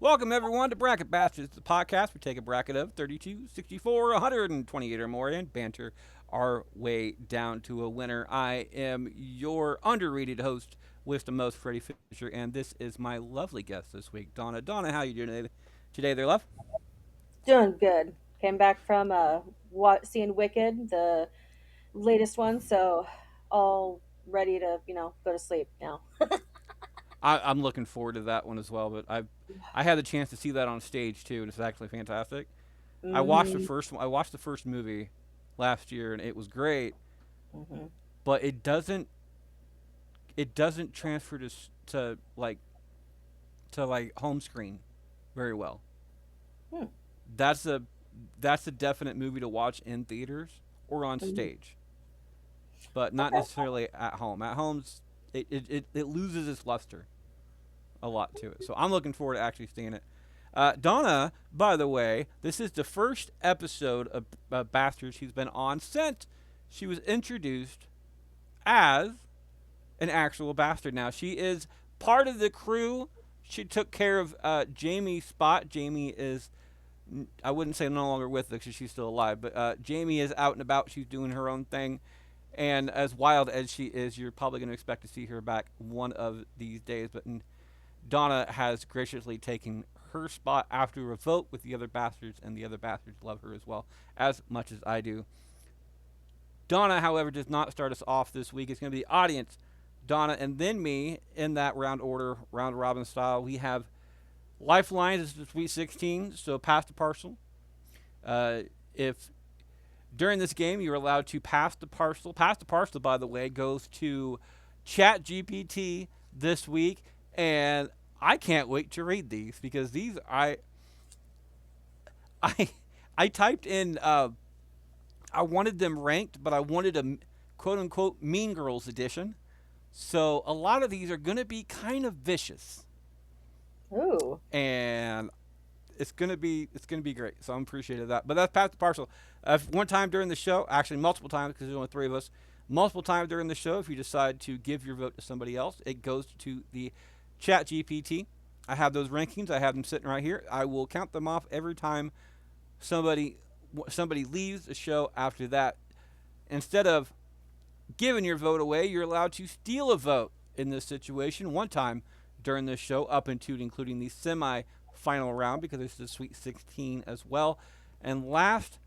Welcome, everyone, to Bracket Bastards, the podcast. We take a bracket of 32, 64, 128 or more and banter our way down to a winner. I am your underrated host with the most, Freddie Fisher, and this is my lovely guest this week, Donna. Donna, how you doing today there, love? Doing good. Came back from seeing Wicked, the latest one, so all ready to go to sleep now. I'm looking forward to that one as well, but I had the chance to see that on stage, too, and it's actually fantastic. Hmm. I watched the first movie last year, and it was great, Hmm. but it doesn't transfer to like home screen very well. Hmm. That's a that's a definite movie to watch in theaters or on Hmm. stage, but not Okay. necessarily at home. At home's it loses its luster a lot to it. So I'm looking forward to actually seeing it. Donna, by the way, this is the first episode of Bastards she's been on since she was introduced as an actual bastard. Now she is part of the crew. She took care of Jamie's spot. Jamie is, I wouldn't say no longer with us because she's still alive, but Jamie is out and about. She's doing her own thing. And as wild as she is, you're probably going to expect to see her back one of these days. But Donna has graciously taken her spot after a vote with the other bastards, and the other bastards love her as well, as much as I do. Donna, however, does not start us off this week. It's going to be the audience, Donna, and then me in that round order, round robin style. We have Lifelines is the Sweet 16, so pass the parcel. If during this game you're allowed to pass the parcel, by the way, goes to ChatGPT this week, and I can't wait to read these because these I I typed in I wanted them ranked, but I wanted a quote unquote Mean Girls edition. So a lot of these are going to be kind of vicious, Ooh. and it's gonna be great. So I'm appreciative of that. But that's past the parcel. One time during the show, actually multiple times because there's only three of us. Multiple times during the show, if you decide to give your vote to somebody else, it goes to the Chat GPT. I have those rankings. I have them sitting right here. I will count them off every time somebody somebody leaves the show. After that, instead of giving your vote away, you're allowed to steal a vote in this situation one time during this show, up into including the semi-final round because this is the Sweet 16 as well. And last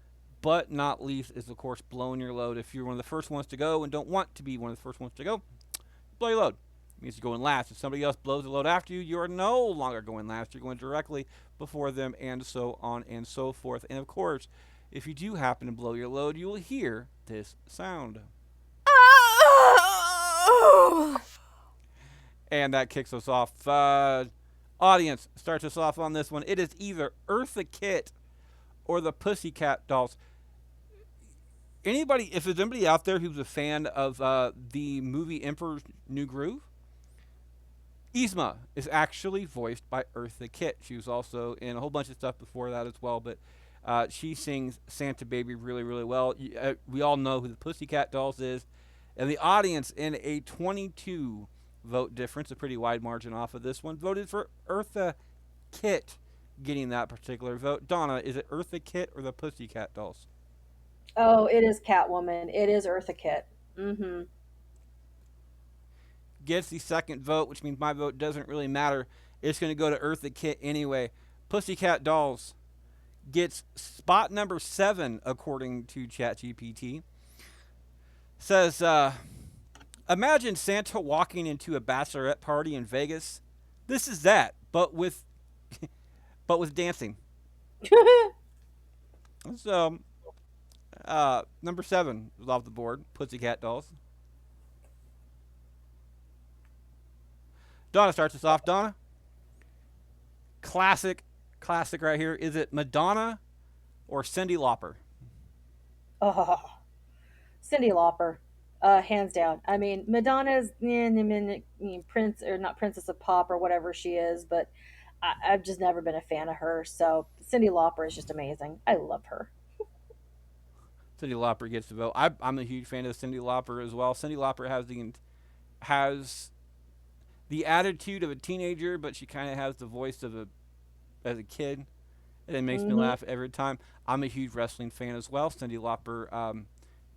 but not least is of course blowing your load. If you're one of the first ones to go and don't want to be one of the first ones to go, blow your load. It means you're going last. If somebody else blows the load after you, you are no longer going last. You're going directly before them, and so on and so forth. And of course, if you do happen to blow your load, you will hear this sound. And that kicks us off. Audience starts us off on this one. It is either Eartha Kitt or the Pussycat Dolls. If there's anybody out there who's a fan of the movie Emperor's New Groove, Yzma is actually voiced by Eartha Kitt. She was also in a whole bunch of stuff before that as well, but she sings Santa Baby really, really well. We all know who the Pussycat Dolls is. And the audience, in a 22 vote difference, a pretty wide margin off of this one, voted for Eartha Kitt getting that particular vote. Donna, is it Eartha Kitt or the Pussycat Dolls? Oh, it is Catwoman. It is Eartha Kitt. Mm-hmm. Gets the second vote, which means my vote doesn't really matter. It's going to go to Eartha Kitt anyway. Pussycat Dolls gets spot number 7 according to ChatGPT. Says, imagine Santa walking into a bachelorette party in Vegas. This is that, but with dancing. So, number 7 is off the board. Pussycat Dolls. Donna starts us off. Donna, classic right here. Is it Madonna or Cyndi Lauper? Oh, Cyndi Lauper. Hands down. I mean, Madonna's prince or not princess of pop or whatever she is, but I've just never been a fan of her. So Cyndi Lauper is just amazing. I love her. Cyndi Lauper gets the vote. I'm a huge fan of Cyndi Lauper as well. Cyndi Lauper has the attitude of a teenager, but she kind of has the voice of a as a kid, and it makes me Mm-hmm. laugh every time. I'm a huge wrestling fan as well. Cyndi Lauper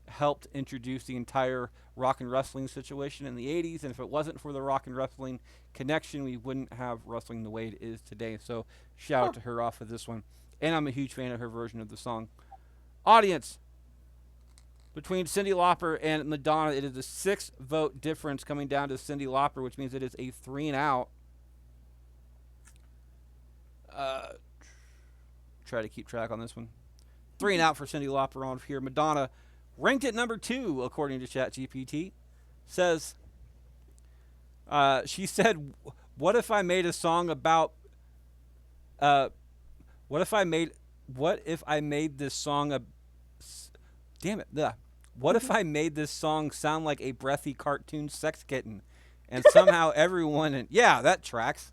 helped introduce the entire rock and wrestling situation in the 80s, and if it wasn't for the rock and wrestling connection, we wouldn't have wrestling the way it is today. So shout out Huh. to her off of this one. And I'm a huge fan of her version of the song. Audience, between Cyndi Lauper and Madonna, it is a 6 vote difference coming down to Cyndi Lauper, which means it is a 3 and out. Uh, Try to keep track on this one. 3 and out for Cyndi Lauper on here. Madonna ranked at number 2, according to ChatGPT. Says, she said, "What if I made a song about, uh, what if I made, what if I made this song a, damn it, what if I made this song sound like a breathy cartoon sex kitten, and somehow everyone, and yeah, that tracks."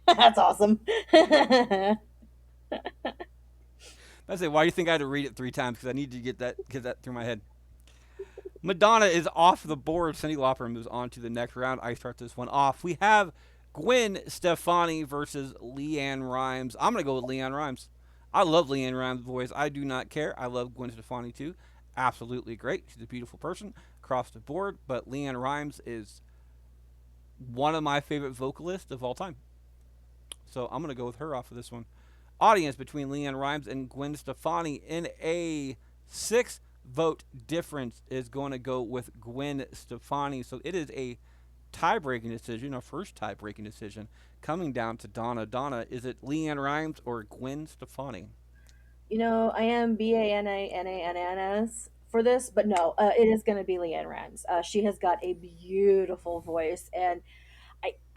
That's awesome. I say, why do you think I had to read it 3 times? Because I need to get that through my head. Madonna is off the board. Cyndi Lauper moves on to the next round. I start this one off. We have Gwen Stefani versus Leanne Rimes. I'm going to go with Leanne Rimes. I love Leanne Rimes' voice. I do not care. I love Gwen Stefani too. Absolutely great. She's a beautiful person across the board. But Leanne Rimes is one of my favorite vocalists of all time. So I'm going to go with her off of this one. Audience, between Leanne Rimes and Gwen Stefani in a 6 vote difference, is going to go with Gwen Stefani. So it is a tie-breaking decision, our first tie-breaking decision, coming down to Donna. Donna, is it Leanne Rimes or Gwen Stefani? I am Bannans for this, but no, it is going to be Leanne Rimes. She has got a beautiful voice, and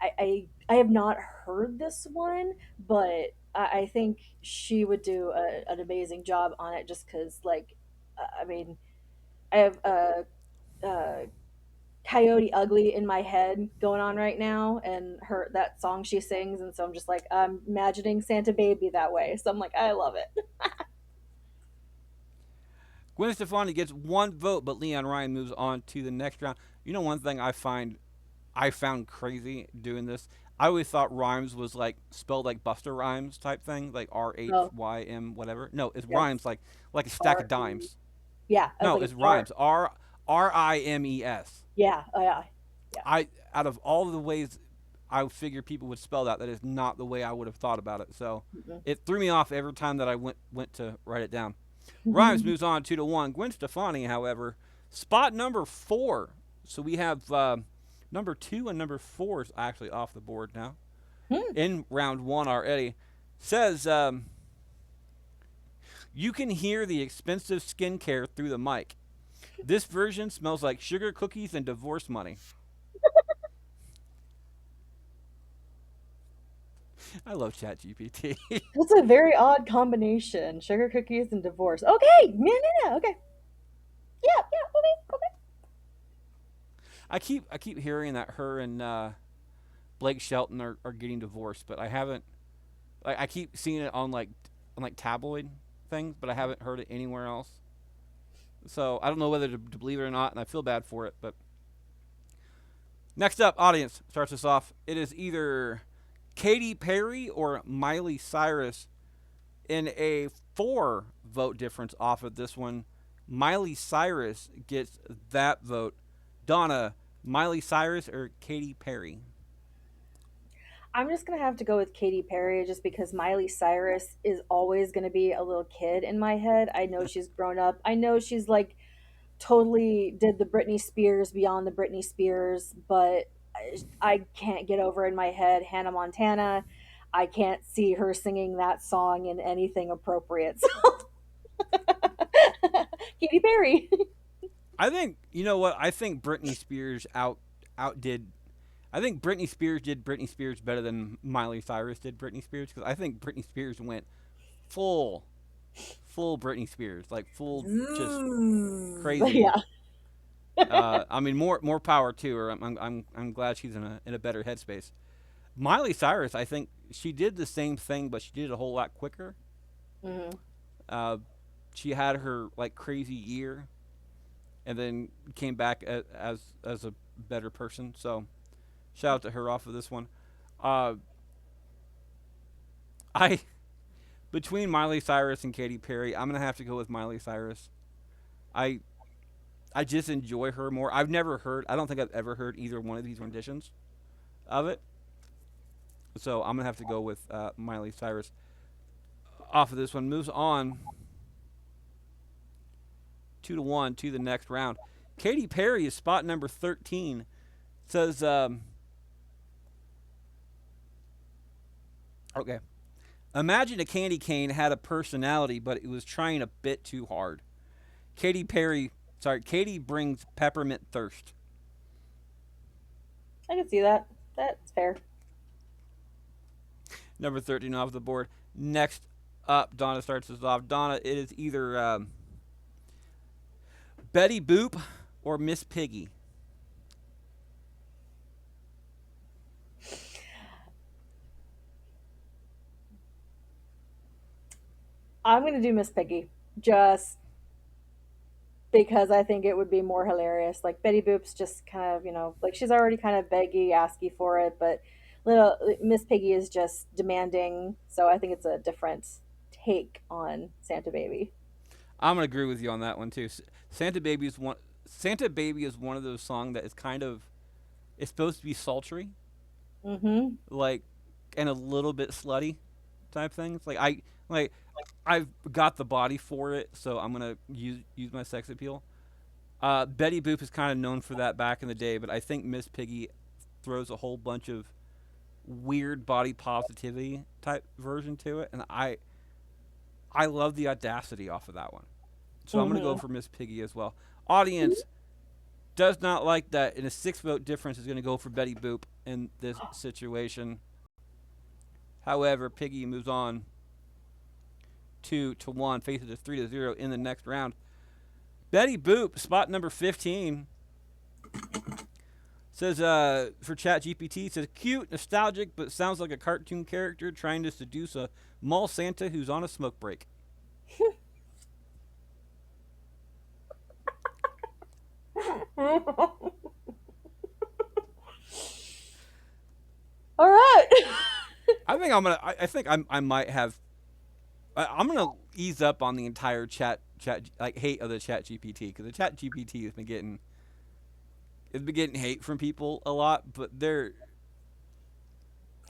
I have not heard this one, but I think she would do an amazing job on it just because, like, I mean, I have Coyote Ugly in my head going on right now, and her that song she sings, and so I'm just like, I'm imagining Santa Baby that way. So I'm like, I love it. Gwen Stefani gets 1 vote, but Leanne Ryan moves on to the next round. You know, one thing I found crazy doing this. I always thought rhymes was like spelled like Buster Rhymes type thing, like Oh, RHYM whatever. No, it's yes. rhymes like a stack of R E. dimes. Yeah, I was No, like, it's it's R. rhymes. RIMES. Yeah, oh yeah, yeah. I out of all the ways I figure people would spell that, that is not the way I would have thought about it. So it threw me off every time that I went to write it down. Rhymes Mm-mm. moves on 2-1. Gwen Stefani, however, spot number 4. So we have number 2 and number 4 is actually off the board now. In round 1 already. Says, you can hear the expensive skincare through the mic. This version smells like sugar cookies and divorce money. I love ChatGPT. That's a very odd combination. Sugar cookies and divorce. Okay, no, no, no. Okay, yeah, yeah. Okay, okay. I keep hearing that her and Blake Shelton are getting divorced, but I haven't. I keep seeing it on like tabloid things, but I haven't heard it anywhere else. So I don't know whether to believe it or not, and I feel bad for it. But next up, audience starts us off. It is either Katy Perry or Miley Cyrus in a 4 vote difference off of this one. Miley Cyrus gets that vote. Donna, Miley Cyrus or Katy Perry? I'm just gonna have to go with Katy Perry just because Miley Cyrus is always gonna be a little kid in my head. I know she's grown up. I know she's like totally did the Britney Spears beyond the Britney Spears, but I can't get over in my head Hannah Montana. I can't see her singing that song in anything appropriate. So Katy Perry. I think you know what I think Britney Spears outdid. I think Britney Spears did Britney Spears better than Miley Cyrus did Britney Spears because I think Britney Spears went full full Britney Spears, like full just crazy. Yeah. I mean, more power to her. I'm glad she's in a better headspace. Miley Cyrus, I think she did the same thing, but she did it a whole lot quicker. Hmm. Uh, she had her like crazy year, and then came back as a better person. So shout out to her off of this one. Uh, I between Miley Cyrus and Katy Perry, I'm gonna have to go with Miley Cyrus. I I just enjoy her more. I've never heard. I don't think I've ever heard either one of these renditions of it. So I'm gonna have to go with Miley Cyrus off of this one. Moves on 2-1 to the next round. Katy Perry is spot number 13. Says, okay. Imagine a candy cane had a personality, but it was trying a bit too hard. Katy brings peppermint thirst. I can see that. That's fair. Number 13 off the board. Next up, Donna starts us off. Donna, it is either Betty Boop or Miss Piggy. I'm gonna do Miss Piggy, just because I think it would be more hilarious. Like Betty Boop's just kind of, like she's already kind of beggy, asky for it, but little Miss Piggy is just demanding. So I think it's a different take on Santa Baby. I'm gonna agree with you on that one too. Santa Baby is one. Santa Baby is one of those songs that is kind of. It's supposed to be sultry, Mm-hmm. like, and a little bit slutty, type things. Like I've got the body for it, so I'm gonna use my sex appeal. Betty Boop is kind of known for that back in the day, but I think Miss Piggy throws a whole bunch of weird body positivity type version to it, and I love the audacity off of that one. So I'm gonna go Mm-hmm. for Miss Piggy as well. Audience does not like that, and a 6 vote difference is gonna go for Betty Boop in this situation. However, Piggy moves on 2-1, faces a 3-0 in the next round. Betty Boop, spot number 15, says for Chat GPT, says cute, nostalgic, but sounds like a cartoon character trying to seduce a mall Santa who's on a smoke break. All right. I think I'm gonna. I think I might have. I'm gonna ease up on the entire chat like hate of the Chat GPT, because the Chat GPT has been getting hate from people a lot, but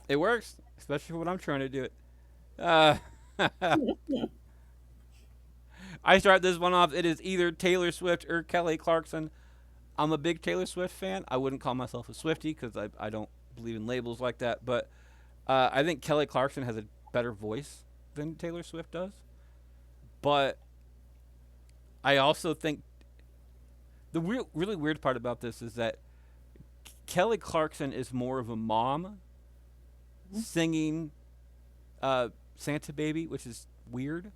it works, especially when I'm trying to do it. Uh, I start this one off. It is either Taylor Swift or Kelly Clarkson. I'm a big Taylor Swift fan. I wouldn't call myself a Swiftie because I don't believe in labels like that. But I think Kelly Clarkson has a better voice than Taylor Swift does. But I also think the really weird part about this is that Kelly Clarkson is more of a mom singing Santa Baby, which is weird.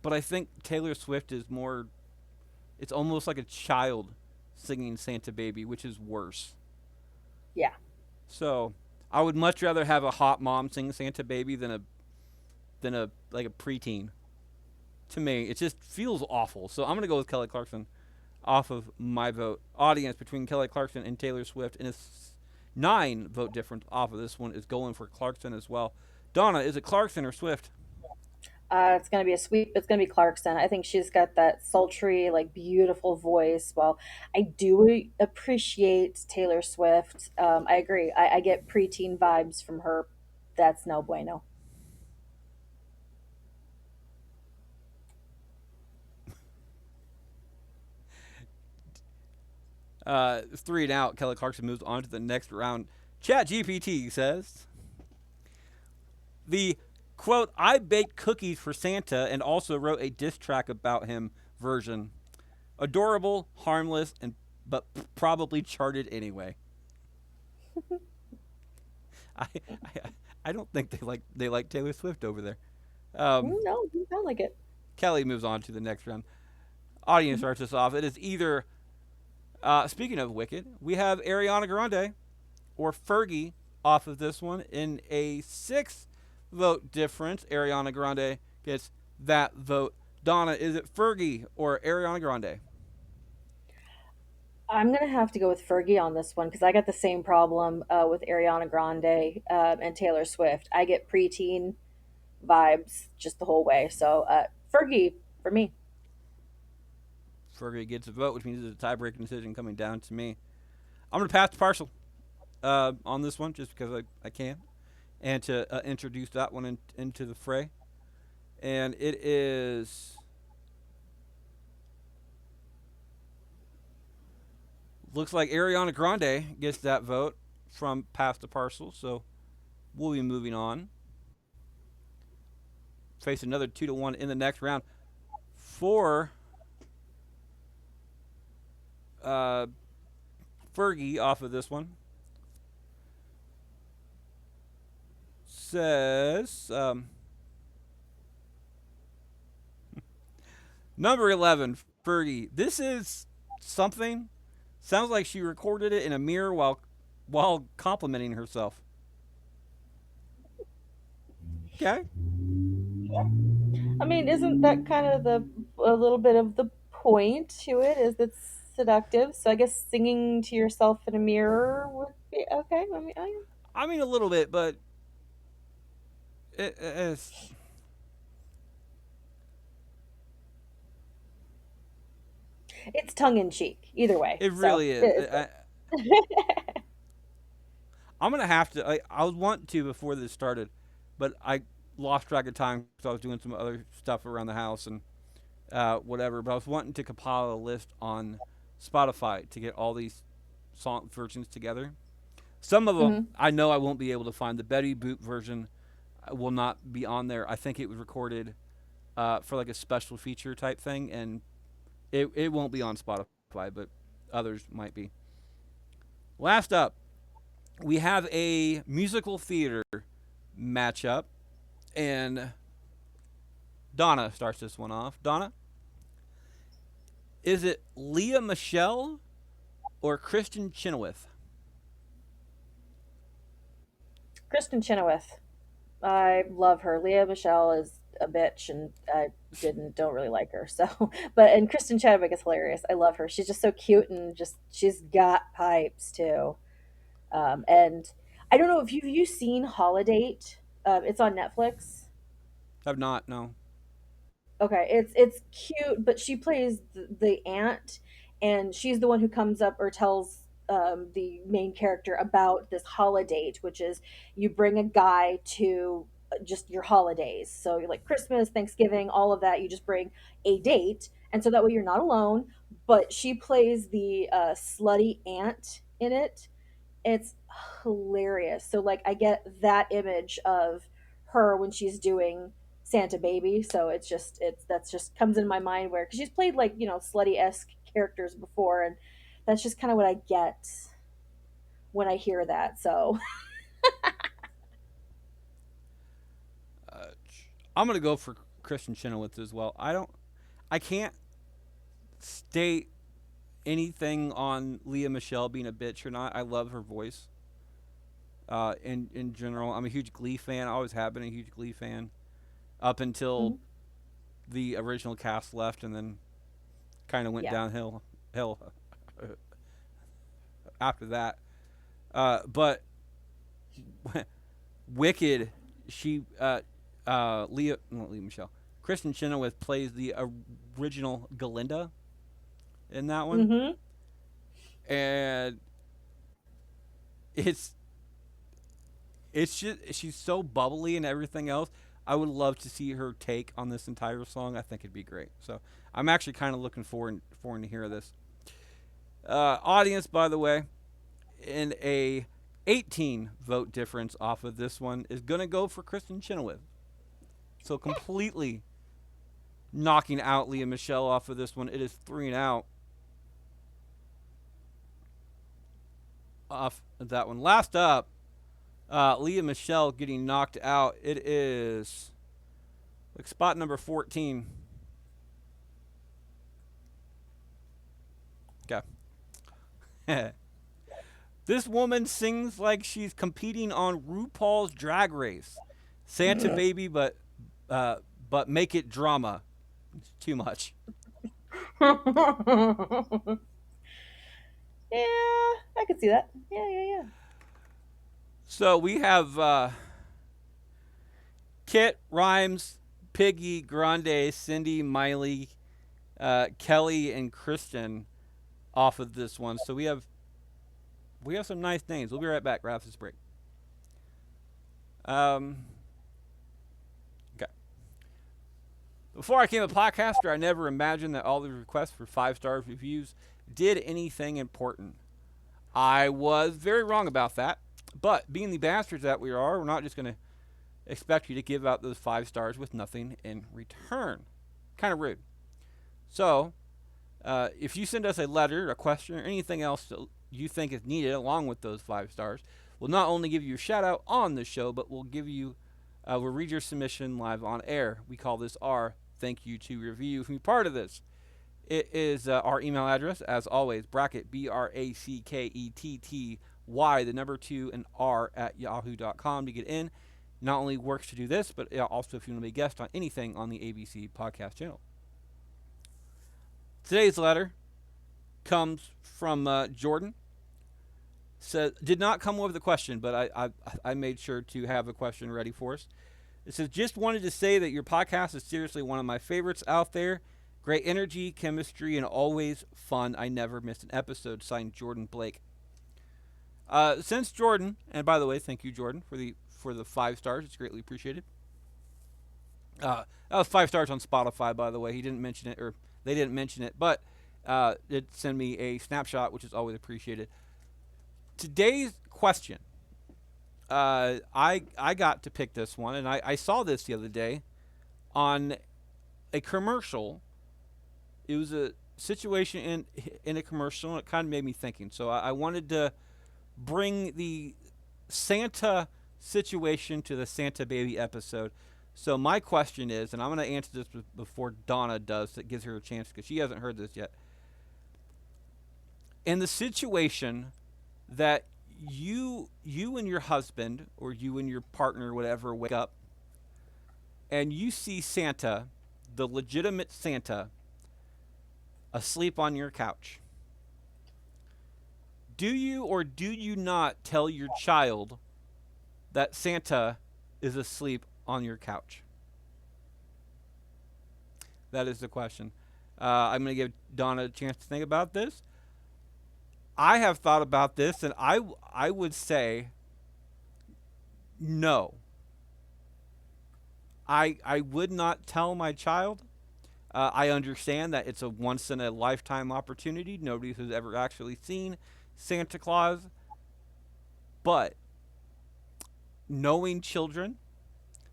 But I think Taylor Swift is more. It's almost like a child singing Santa Baby, which is worse. Yeah. So I would much rather have a hot mom sing Santa Baby than a like a preteen. To me, it just feels awful. So I'm gonna go with Kelly Clarkson off of my vote. Audience between Kelly Clarkson and Taylor Swift, and a 9 vote difference off of this one is going for Clarkson as well. Donna, is it Clarkson or Swift? It's gonna be a sweep. It's gonna be Clarkson. I think she's got that sultry, like beautiful voice. While I do appreciate Taylor Swift, I agree. I get preteen vibes from her. That's no bueno. 3 and out. Kelly Clarkson moves on to the next round. Chat GPT says the quote, I baked cookies for Santa and also wrote a diss track about him version. Adorable, harmless, and but probably charted anyway. I I don't think they like Taylor Swift over there. No, you sound like it. Kelly moves on to the next round. Audience starts us off. It is either speaking of Wicked, we have Ariana Grande or Fergie off of this one in a 6 vote difference. Ariana Grande gets that vote. Donna, is it Fergie or Ariana Grande? I'm gonna have to go with Fergie on this one because I got the same problem with Ariana Grande and Taylor Swift. I get preteen. vibes just the whole way. So Fergie for me. Fergie gets a vote, which means it's a tie-breaking decision coming down to me. I'm going to pass the parcel on this one just because I can, and to introduce that one into the fray. And it is looks like Ariana Grande gets that vote from pass the parcel. So we'll be moving on. Face another 2-1 in the next round for uh, Fergie off of this one. Says number 11, Fergie. This is something. Sounds like she recorded it in a mirror while complimenting herself. Okay. I mean, isn't that kind of the a little bit of the point to it? Is it's seductive? So I guess singing to yourself in a mirror would be okay. I mean, I mean a little bit, but it's it's tongue in cheek either way. it So really is. it, I'm gonna have to. I was wanting to before this started, but I lost track of time because I was doing some other stuff around the house and whatever. But I was wanting to compile a list on Spotify to get all these song versions together. Some of them mhm. I know I won't be able to find. The Betty Boop version will not be on there. I think it was recorded for like a special feature type thing, and it won't be on Spotify, but others might be. Last up, we have a musical theater matchup, and Donna starts this one off. Donna, is it Leah Michelle or Kristen Chenoweth? Kristen Chenoweth. I love her. Leah Michelle is a bitch, and I don't really like her. So, but and Kristen Chenoweth is hilarious. I love her. She's just so cute and just she's got pipes too. And I don't know if you seen Holiday. It's on Netflix. I've not. No. Okay, it's cute, but she plays the aunt, and she's the one who comes up or tells the main character about this holiday, which is you bring a guy to just your holidays. So you're like Christmas, Thanksgiving, all of that. You just bring a date, and so that way you're not alone. But she plays the slutty aunt in it. It's hilarious. So like I get that image of her when she's doing Santa Baby. So it's that's just comes in my mind where because she's played like slutty esque characters before, and that's just kind of what I get when I hear that. So Uh, I'm gonna go for Kristen Chenoweth as well. I can't state anything on Leah Michelle being a bitch or not. I love her voice. In general, I'm a huge Glee fan. I always have been a huge Glee fan up until mhm, the original cast left, and then kind of went yeah. downhill hill after that. But Wicked, she Leah not Leah Michelle, Kristen Chenoweth plays the original Galinda in that one, Hmm. and it's it's just she's so bubbly and everything else. I would love to see her take on this entire song. I think it'd be great. So I'm actually kind of looking forward to hear this. Audience, by the way, in a 18 vote difference off of this one is gonna go for Kristen Chenoweth. So completely knocking out Leah Michelle off of this one. It is 3 and out off of that one. Last up, Leah Michelle getting knocked out. It is like spot number 14. Okay. This woman sings like she's competing on RuPaul's Drag Race. Santa Baby, uh, but make it drama. It's too much. Yeah, I could see that. Yeah, yeah, yeah. So we have Kit, Rhymes, Piggy, Grande, Cindy, Miley, Kelly, and Kristen off of this one. So we have some nice names. We'll be right back right after this break. Um, okay. Before I became a podcaster, I never imagined that all the requests for 5 star reviews did anything important. I was very wrong about that. But being the bastards that we are, we're not just going to expect you to give out those 5 stars with nothing in return. Kind of rude. So, if you send us a letter, a question, or anything else that you think is needed along with those 5 stars, we'll not only give you a shout out on the show, but we'll read your submission live on air. We call this our thank you to review. If you're part of this, it is our email address, as always, bracket BRACKETTY, the number 2 and R at yahoo.com to get in. Not only works to do this, but also if you want to be a guest on anything on the ABC podcast channel. Today's letter comes from Jordan. Says did not come with a question, but I made sure to have a question ready for us. It says just wanted to say that your podcast is seriously one of my favorites out there. Great energy, chemistry, and always fun. I never missed an episode. Signed, Jordan Blake. Since Jordan, and by the way, thank you, Jordan, for the 5 stars. It's greatly appreciated. That was 5 stars on Spotify, by the way. He didn't mention it, or they didn't mention it, but it sent me a snapshot, which is always appreciated. Today's question, I got to pick this one, and I saw this the other day on a commercial. It was a situation in a commercial, and it kind of made me thinking. So I wanted to bring the Santa situation to the Santa Baby episode. So my question is, and I'm going to answer this before Donna does, that gives her a chance because she hasn't heard this yet. In the situation that you and your husband or you and your partner, whatever, wake up and you see Santa, the legitimate Santa, asleep on your couch. Do you or do you not tell your child that Santa is asleep on your couch? That is the question. I'm going to give Donna a chance to think about this. I have thought about this, and I would say no. I would not tell my child. I understand that it's a once in a lifetime opportunity. Nobody has ever actually seen Santa Claus. But knowing children,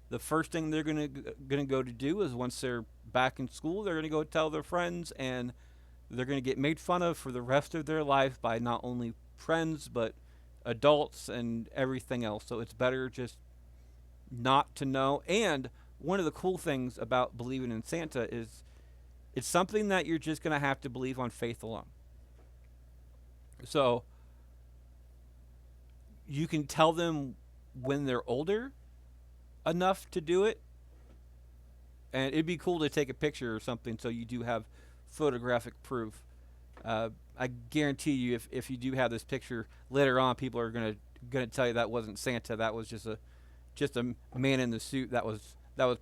the first thing they're gonna go to do is once they're back in school, they're gonna go tell their friends, and they're gonna get made fun of for the rest of their life by not only friends but adults and everything else. So it's better just not to know. And one of the cool things about believing in Santa is it's something that you're just gonna have to believe on faith alone. So you can tell them when they're older enough to do it, and it'd be cool to take a picture or something so you do have photographic proof. I guarantee you, if you do have this picture later on, people are gonna tell you that wasn't Santa. That was just a man in the suit that was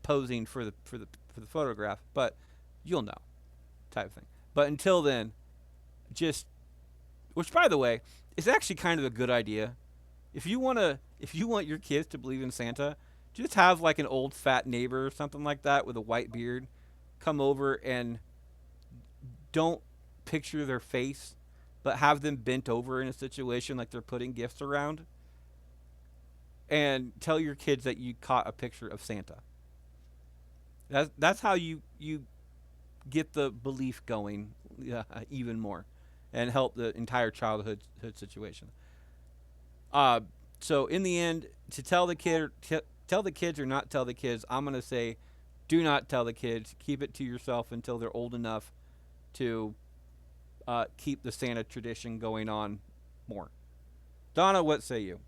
posing for the photograph. But you'll know, type of thing. But until then, just which by the way is actually kind of a good idea. If you want your kids to believe in Santa, just have like an old fat neighbor or something like that with a white beard come over, and don't picture their face, but have them bent over in a situation like they're putting gifts around, and tell your kids that you caught a picture of Santa. That's how you get the belief going even more, and help the entire childhood situation. So in the end, to tell the kids or not tell the kids, I'm gonna say, do not tell the kids. Keep it to yourself until they're old enough to keep the Santa tradition going on more. Donna, what say you?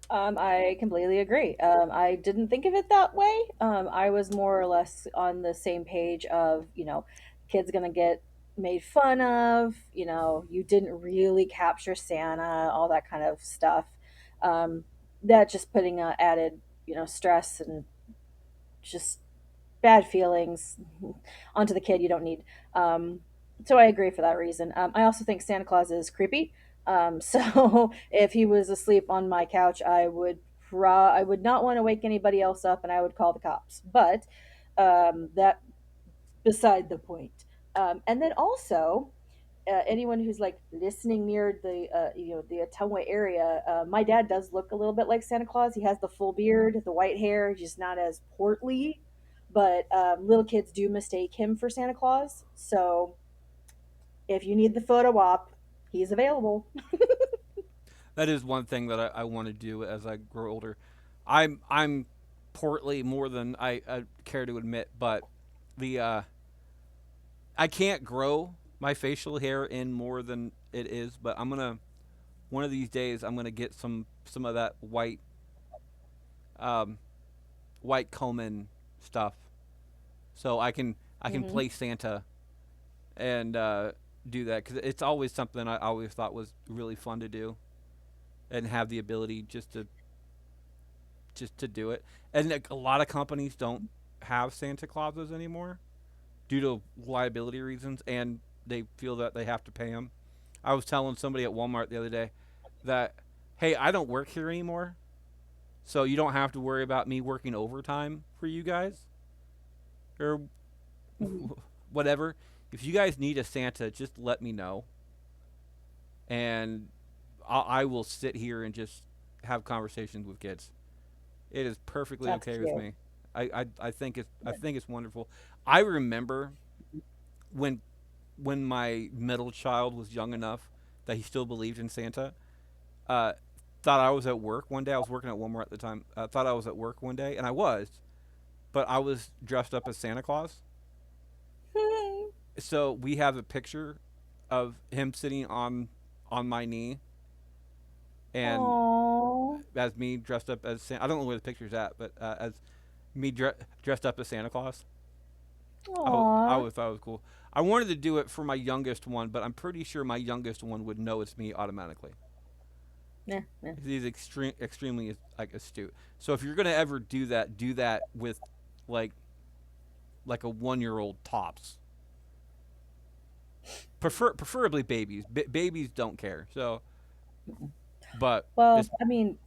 I completely agree. I didn't think of it that way. I was more or less on the same page of, kids gonna get made fun of, you didn't really capture Santa, all that kind of stuff. That just putting a added stress and just bad feelings onto the kid you don't need. Um, so I agree for that reason. I also think Santa Claus is creepy. So if he was asleep on my couch, I would not want to wake anybody else up, and I would call the cops. But that beside the point. And then also, anyone who's like listening near the Ottumwa area, my dad does look a little bit like Santa Claus. He has the full beard, the white hair, just not as portly. But little kids do mistake him for Santa Claus. So if you need the photo op, he's available. That is one thing that I want to do as I grow older. I'm portly more than I care to admit, but the I can't grow my facial hair in more than it is. But I'm gonna one of these days I'm gonna get some of that um, white Coleman stuff, so I can Hmm. play Santa and do that because it's always something I always thought was really fun to do and have the ability just to do it. And like, a lot of companies don't have Santa Clauses anymore due to liability reasons, and they feel that they have to pay them. I was telling somebody at Walmart the other day that, hey, I don't work here anymore, so you don't have to worry about me working overtime for you guys or Hmm. whatever. If you guys need a Santa, just let me know, and I will sit here and just have conversations with kids. It is perfectly That's okay with cute. me. I think it's wonderful. I remember when when my middle child was young enough that he still believed in Santa. Uh, thought I was at work one day. I was working at Walmart at the time. Thought I was at work one day, and I was, but I was dressed up as Santa Claus. So we have a picture of him sitting on my knee, and Aww. as me dressed up as Santa. I don't know where the picture's at, but as me dressed up as Santa Claus. I Aww. always thought it was cool. I wanted to do it for my youngest one, but I'm pretty sure my youngest one would know it's me automatically. Yeah, yeah. He's extremely like astute. So if you're gonna ever do that with like like a 1 year old tops. Preferably babies. Babies don't care. So, but Well, it's I mean,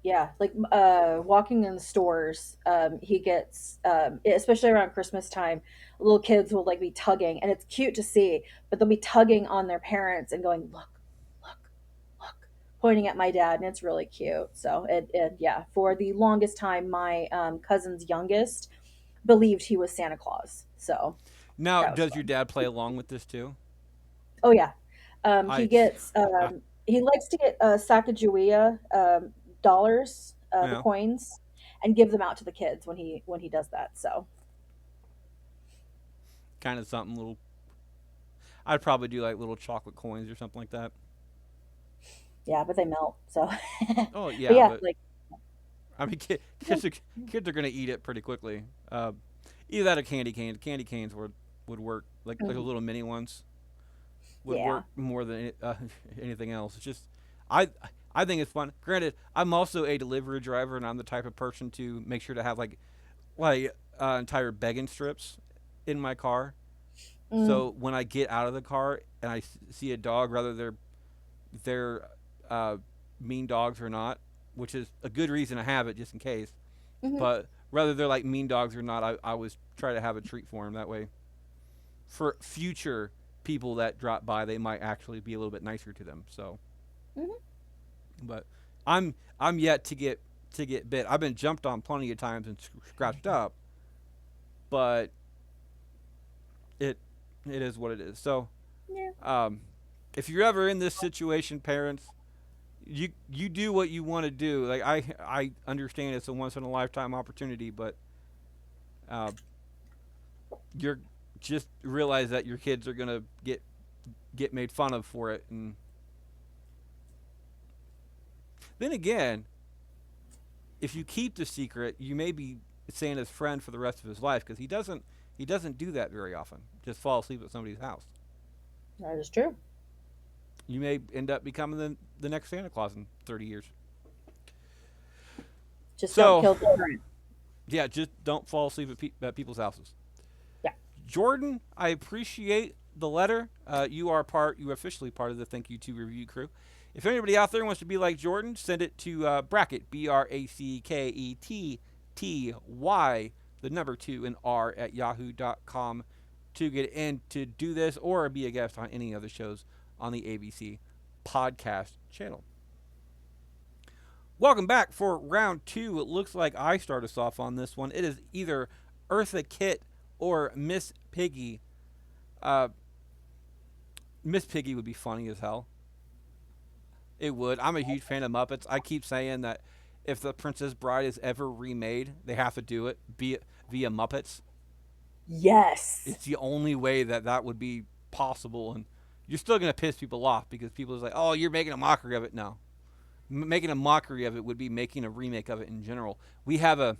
yeah, like walking in the stores, he gets especially around Christmas time, little kids will like be tugging, and it's cute to see, but they'll be tugging on their parents and going, "Look, look, look," pointing at my dad, and it's really cute. So yeah, for the longest time, my cousin's youngest believed he was Santa Claus, so now. that was Does your fun. dad play along with this too? Oh yeah, I, he likes to get Sacagawea dollars, you the know, coins, and give them out to the kids when he does that. So kind of something little. I'd probably do like little chocolate coins or something like that. yeah, but they melt. So, Oh but yeah, yeah, but like I mean, kids are gonna eat it pretty quickly. Either that or candy canes. Candy canes would work like the mhm, little mini ones would yeah, work more than anything else. It's just I I think it's fun. Granted, I'm also a delivery driver, and I'm the type of person to make sure to have like entire begging strips in my car. mm, So when I get out of the car and I see a dog, whether they're uh, mean dogs or not, which is a good reason to have it just in case. hmm, But whether they're like mean dogs or not, I always try to have a treat for them. That way, for future people that drop by, they might actually be a little bit nicer to them. So, hmm, but I'm yet to get bit. I've been jumped on plenty of times and scratched up, but it it is what it is. So, yeah, um, if you're ever in this situation, parents, you do what you want to do. Like I understand it's a once in a lifetime opportunity, but uh, you're just realize that your kids are gonna get made fun of for it, and then again, if you keep the secret, you may be Santa's friend for the rest of his life because he doesn't do that very often. Just fall asleep at somebody's house. that is true. You may end up becoming the next Santa Claus in 30 years. Just don't So kill the current. yeah, just don't fall asleep at people's houses. Yeah. Jordan, I appreciate the letter. You are officially part of the Thank You to Review crew. If anybody out there wants to be like Jordan, send it to bracket BRACKETTY, the number 2 and R at yahoo.com to get in to do this or be a guest on any other shows on the ABC podcast channel. Welcome back for round 2. It looks like I start us off on this one. It is either Eartha Kitt or Miss Piggy. Uh, Miss Piggy would be funny as hell. It would. I'm a huge fan of Muppets. I keep saying that if the Princess Bride is ever remade, they have to do it via Muppets. Yes. It's the only way that that would be possible, and you're still gonna piss people off because people are like, "Oh, you're making a mockery of it." No, making a mockery of it would be making a remake of it in general. We have a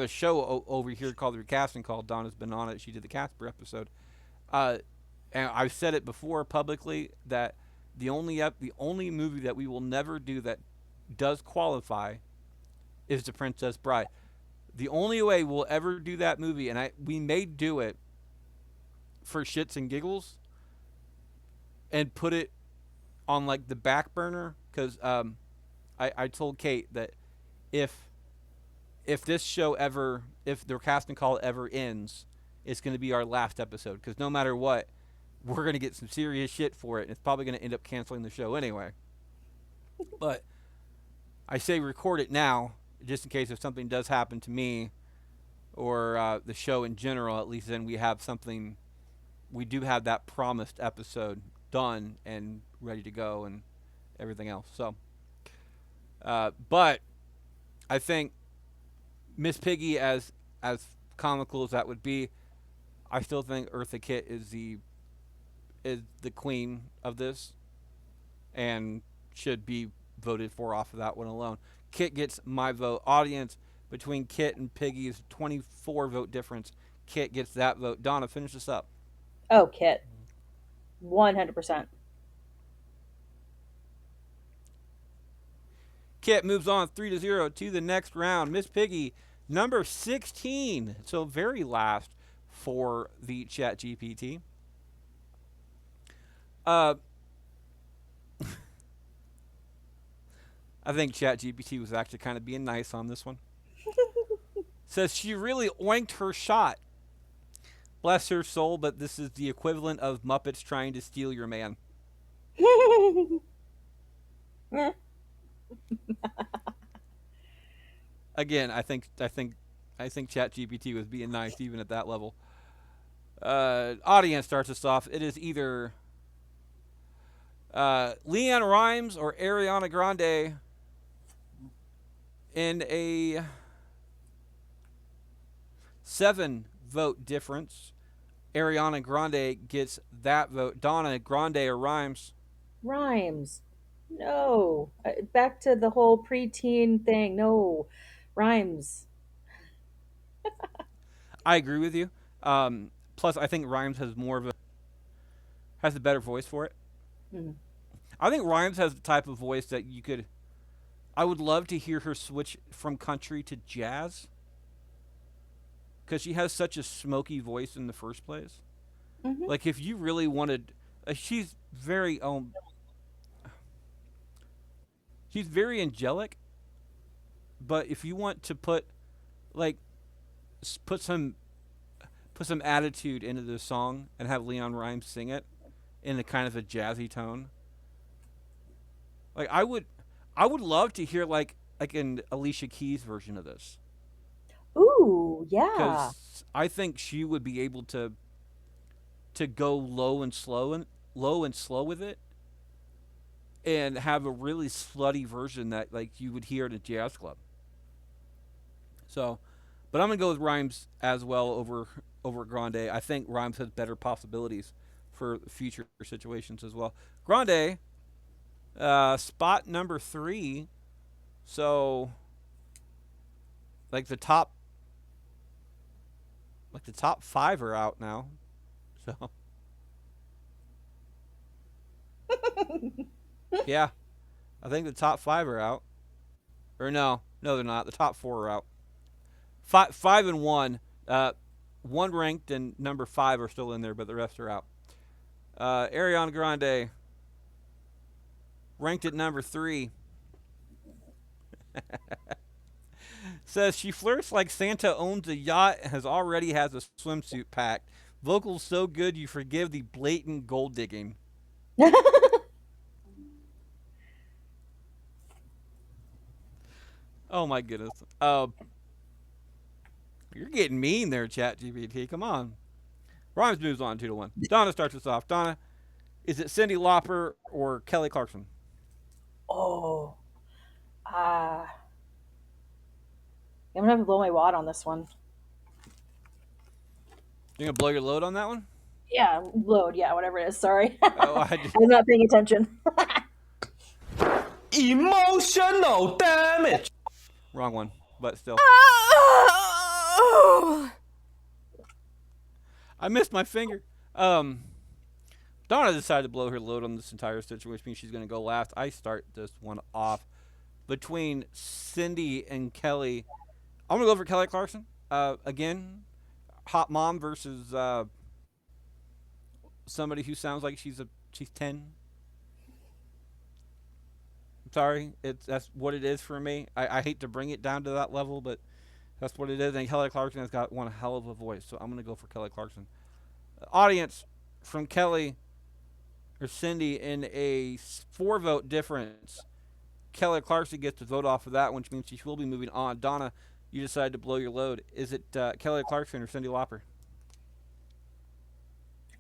show over here called The Recasting called Donna's Been on It. She did the Casper episode. Uh, and I've said it before publicly that the only movie that we will never do that does qualify is The Princess Bride. The only way we'll ever do that movie, and we may do it for shits and giggles, and put it on like the back burner because I told Kate that if this show ever, if the casting call ever ends, it's going to be our last episode because no matter what, we're going to get some serious shit for it. And it's probably going to end up canceling the show anyway. But I say record it now just in case if something does happen to me or the show in general. At least then we have something. We do have that promised episode done and ready to go and everything else. So, but I think Miss Piggy, as comical as that would be, I still think Eartha Kitt is the queen of this, and should be voted for off of that one alone. Kit gets my vote. Audience, between Kit and Piggy's 24 vote difference, Kit gets that vote. Donna, finish this up. Oh, Kit. 100%. Kit moves on 3-0 to the next round. Miss Piggy, number 16. So very last for the Chat GPT. I think Chat GPT was actually kind of being nice on this one. Says she really oinked her shot. Bless her soul, but this is the equivalent of Muppets trying to steal your man. Again, I think ChatGPT was being nice even at that level. Audience starts us off. It is either Leanne Rimes or Ariana Grande in a 7-vote difference. Ariana Grande gets that vote. Donna, Grande or Rimes? Rhymes. No. Back to the whole preteen thing. No. Rhymes. I agree with you. Plus, I think Rhymes has a better voice for it. Mm. I think Rhymes has the type of voice that you could. I would love to hear her switch from country to jazz because she has such a smoky voice in the first place. Hmm. Like if you really wanted, she's very angelic, but if you want to like put some attitude into the song and have Leon Rhymes sing it in a kind of a jazzy tone, like I would love to hear like an Alicia Keys version of this Ooh, yeah. because I think she would be able to go low and slow with it and have a really slutty version that like you would hear at a jazz club. So, but I'm gonna go with Rhymes as well over Grande. I think Rhymes has better possibilities for future situations as well. Grande, spot number 3. So, like the top 5 are out now. So, yeah, I think the top 5 are out. Or no, No, they're not. The top four are out. Five and one. One ranked and number five are still in there, but the rest are out. Ariana Grande ranked at number three. Says she flirts like Santa owns a yacht and already has a swimsuit packed. Vocals so good you forgive the blatant gold digging. Oh my goodness. You're getting mean there, ChatGPT. Come on. Rhymes moves on 2-1. Donna starts us off. Donna, is it Cyndi Lauper or Kelly Clarkson? Oh, ah, I'm gonna have to blow my wad on this one. You gonna blow your load on that one? Yeah, load. Yeah, whatever it is. Sorry, Oh, I I just was not paying attention. Emotional damage. wrong one, but still. I missed my finger. Donna decided to blow her load on this entire situation, which means she's gonna go last. I start this one off between Cyndi and Kelly. I'm gonna go for Kelly Clarkson. Again, hot mom versus somebody who sounds like she's 10. I'm sorry, that's what it is for me. I hate to bring it down to that level, but that's what it is. And Kelly Clarkson has got one hell of a voice, so I'm gonna go for Kelly Clarkson. Audience from Kelly or Cyndi in a 4 vote difference. Kelly Clarkson gets to vote off of that, which means she will be moving on. Donna, you decide to blow your load. Is it Kelly Clarkson or Cyndi Lauper?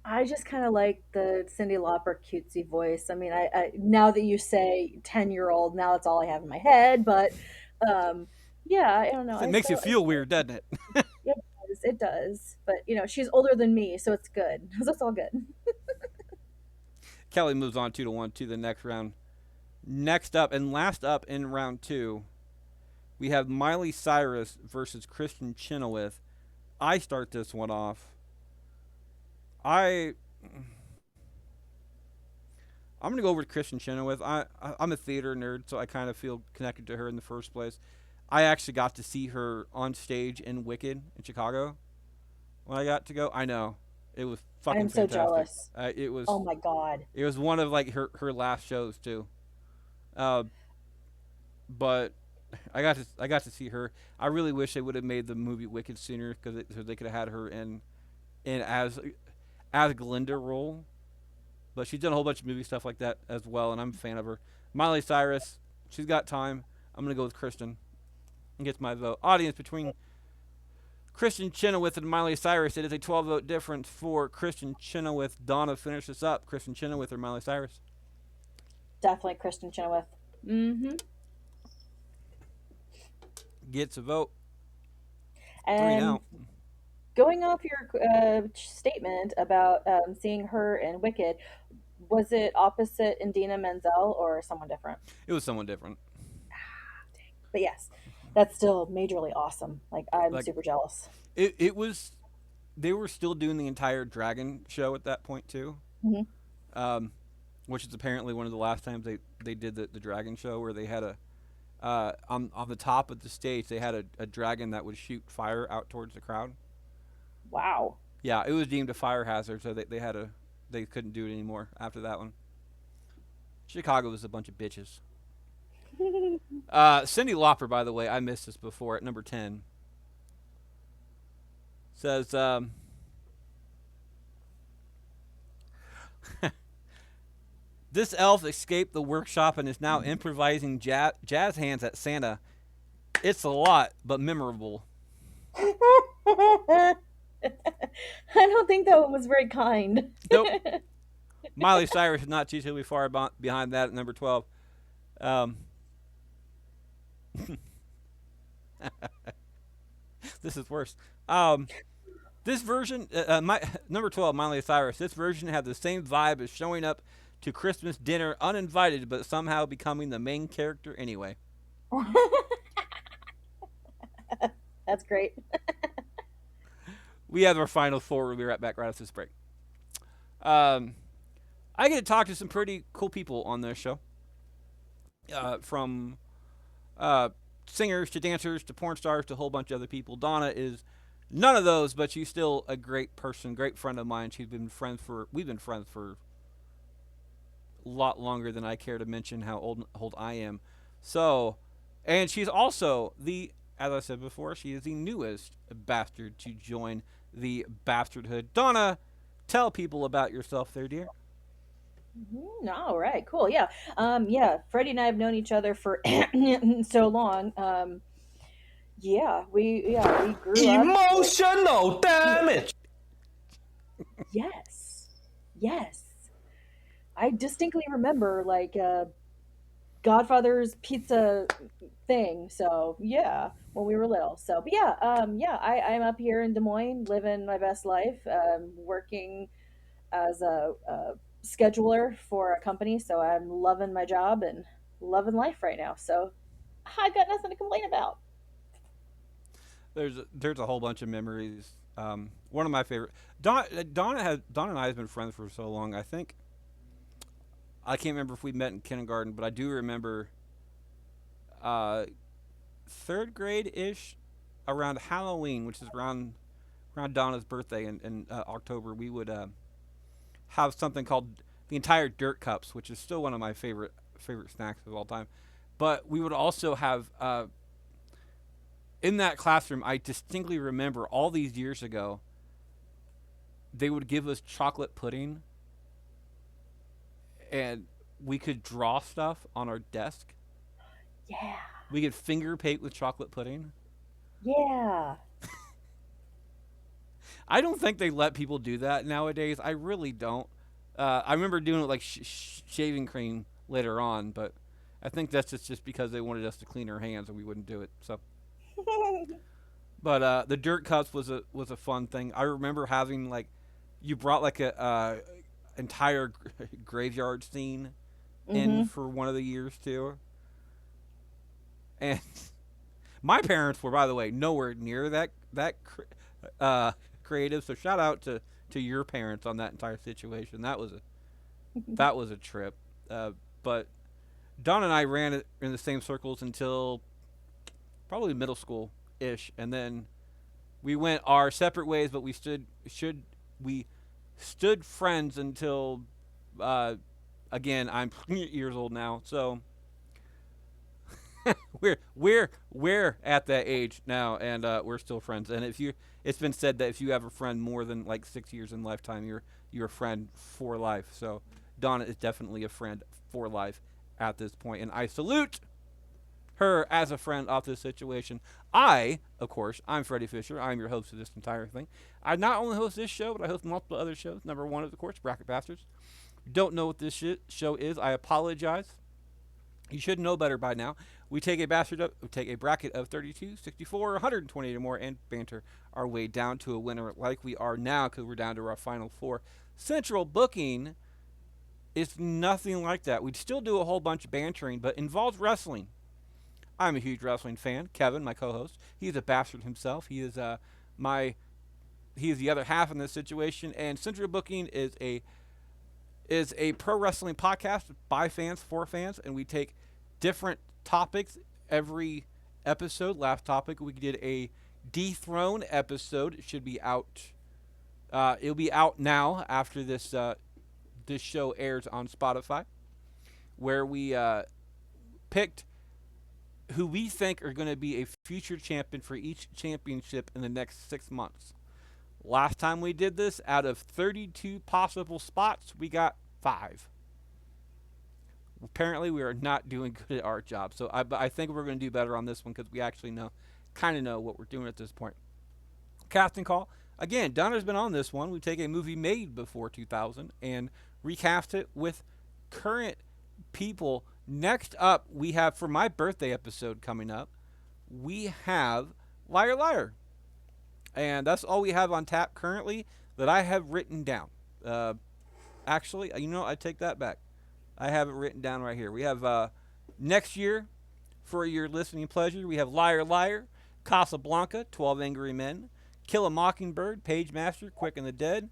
I just kind of like the Cyndi Lauper cutesy voice. I mean, I now that you say 10-year-old, now that's all I have in my head. But um, yeah, I don't know. It makes you I feel weird, doesn't it? it does, it does. But she's older than me, so it's good. So it's all good. Kelly moves on 2-1 to the next round. Next up and last up in round two, we have Miley Cyrus versus Kristen Chenoweth. I start this one off. I I'm gonna go over to Kristen Chenoweth. I'm a theater nerd, so I kind of feel connected to her in the first place. I actually got to see her on stage in Wicked in Chicago when I got to go. I know it was I fucking am so fantastic. jealous. It was Oh my god. it was one of like her last shows too. Uh, but I got to see her. I really wish they would have made the movie Wicked sooner because so they could have had her in as Glinda role. But she's done a whole bunch of movie stuff like that as well, and I'm a fan of her. Miley Cyrus, she's got time. I'm gonna go with Kristen and gets my vote. Audience between Kristen Chenoweth and Miley Cyrus. It is a 12-vote difference for Kristen Chenoweth. Donna, finish this up. Kristen Chenoweth or Miley Cyrus? Definitely Kristen Chenoweth. Mm-hmm. Gets a vote. 3 And now. going off your statement about seeing her in Wicked, was it opposite Indina Menzel or someone different? It was someone different. But yes, that's still majorly awesome. Like, I'm Like super jealous. it was. They were still doing the entire Dragon show at that point too. Hmm. Which is apparently one of the last times they did the Dragon show where they had a on the top of the stage they had a dragon that would shoot fire out towards the crowd. Wow. Yeah, it was deemed a fire hazard, so they couldn't do it anymore after that one. Chicago was a bunch of bitches. Cyndi Lauper, by the way, I missed this before at number 10. Says this elf escaped the workshop and is now improvising jazz hands at Santa. It's a lot, but memorable. I don't think that one was very kind. Nope. Miley Cyrus is not too terribly far behind that at number 12. Um, this is worse. This version, my number 12, Miley Cyrus. This version had the same vibe as showing up to Christmas dinner uninvited, but somehow becoming the main character anyway. That's great. We have our final four. We'll be right back right after this break. I get to talk to some pretty cool people on this show. From singers to dancers to porn stars to a whole bunch of other people. Donna is none of those, but she's still a great person, great friend of mine. We've been friends for a lot longer than I care to mention how old I am. So, and she's also as I said before, she is the newest bastard to join the bastardhood. Donna, tell people about yourself there, dear. All right, cool. Yeah. Yeah, Freddie and I have known each other for so long. We grew up. Emotional damage. Yes. Yes. I distinctly remember like Godfather's pizza thing. So yeah, when we were little. So but yeah, I'm up here in Des Moines, living my best life, working as a scheduler for a company. So I'm loving my job and loving life right now. So I got nothing to complain about. There's a whole bunch of memories. One of my favorite. Donna and I have been friends for so long. I think I can't remember if we met in kindergarten, but I do remember uh, third grade ish, around Halloween, which is around Donna's birthday in October. We would have something called the entire dirt cups, which is still one of my favorite snacks of all time. But we would also have in that classroom. I distinctly remember all these years ago. They would give us chocolate pudding, and we could draw stuff on our desk. Yeah. We could finger paint with chocolate pudding. Yeah. I don't think they let people do that nowadays. I really don't. I remember doing it like shaving cream later on, but I think that's just because they wanted us to clean our hands and we wouldn't do it. So, but the dirt cups was a fun thing. I remember having like you brought like a entire graveyard scene in Mhm. for one of the years too, and my parents were, by the way, nowhere near uh, creative. So shout out to your parents on that entire situation. That was a trip. But Don and I ran it in the same circles until probably middle school ish, and then we went our separate ways. But we stood friends until uh, again I'm years old now, so we're at that age now, and we're still friends. And it's been said that if you have a friend more than like 6 years in lifetime, you're a friend for life. So Donna is definitely a friend for life at this point, and I salute her as a friend of this situation. Of course, I'm Freddie Fisher. I'm your host of this entire thing. I not only host this show, but I host multiple other shows. Number one is, of course, Bracket Bastards. If you don't know what this show is, I apologize. You should know better by now. We take a bracket of 32, 64, 128 or more, and banter our way down to a winner like we are now because we're down to our final four. Central Booking is nothing like that. We'd still do a whole bunch of bantering, but involves wrestling. I'm a huge wrestling fan. Kevin, my co-host, he's a bastard himself. He is the other half in this situation, and Central Booking is a pro wrestling podcast by fans for fans, and we take different topics every episode. Last topic we did a dethrone episode. It should be out. It'll be out now after this show airs on Spotify, where we picked who we think are going to be a future champion for each championship in the next 6 months. Last time we did this, out of 32 possible spots, we got 5. Apparently, we are not doing good at our job. So I think we're going to do better on this one because we actually kind of know what we're doing at this point. Casting call. Again, Donna's been on this one. We take a movie made before 2000 and recast it with current people. Next up, we have, for my birthday episode coming up, we have Liar Liar. And that's all we have on tap currently that I have written down. Actually, I take that back. I have it written down right here. We have next year, for your listening pleasure, we have Liar Liar, Casablanca, 12 Angry Men, Kill a Mockingbird, Page Master, Quick and the Dead,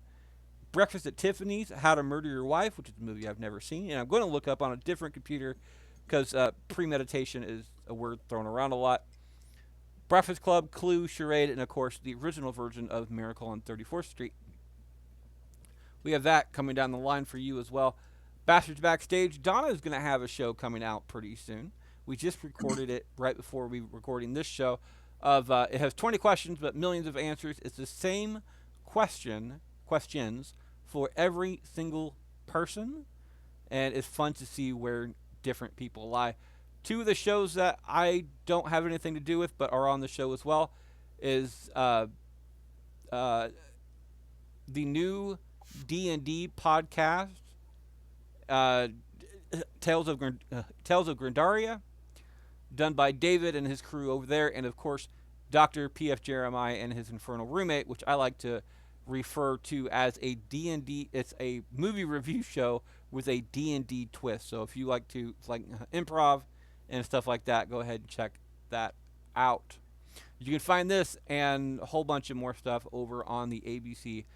Breakfast at Tiffany's, How to Murder Your Wife, which is a movie I've never seen. And I'm going to look up on a different computer because premeditation is a word thrown around a lot. Breakfast Club, Clue, Charade, and of course the original version of Miracle on 34th Street. We have that coming down the line for you as well. Bastards Backstage, Donna is going to have a show coming out pretty soon. We just recorded it right before we were recording this show. It has 20 questions, but millions of answers. It's the same questions for every single person, and it's fun to see where different people lie. Two of the shows that I don't have anything to do with, but are on the show as well, is the new D&D podcast, Tales of Grandaria, done by David and his crew over there, and of course Dr. P.F. Jeremiah and his infernal roommate, which I like to refer to as a D&D. It's a movie review show with a D&D twist. So if you like to improv and stuff like that, go ahead and check that out. You can find this and a whole bunch of more stuff over on the ABC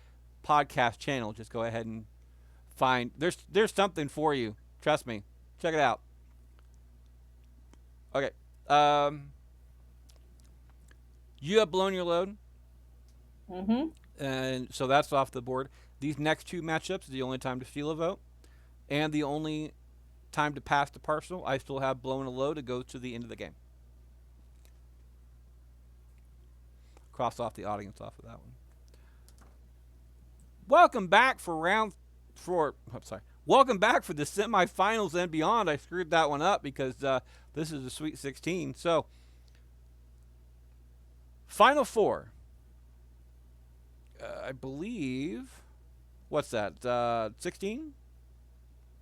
podcast channel. Just go ahead and find there's something for you. Trust me. Check it out. Okay. You have blown your load. Mm-hmm. And so that's off the board. These next two matchups, the only time to steal a vote, and the only time to pass the parcel. I still have blown a load to go to the end of the game. Cross off the audience off of that one. Welcome back for Welcome back for the semifinals and beyond. I screwed that one up because this is the Sweet 16. So, Final Four. I believe, what's that, 16?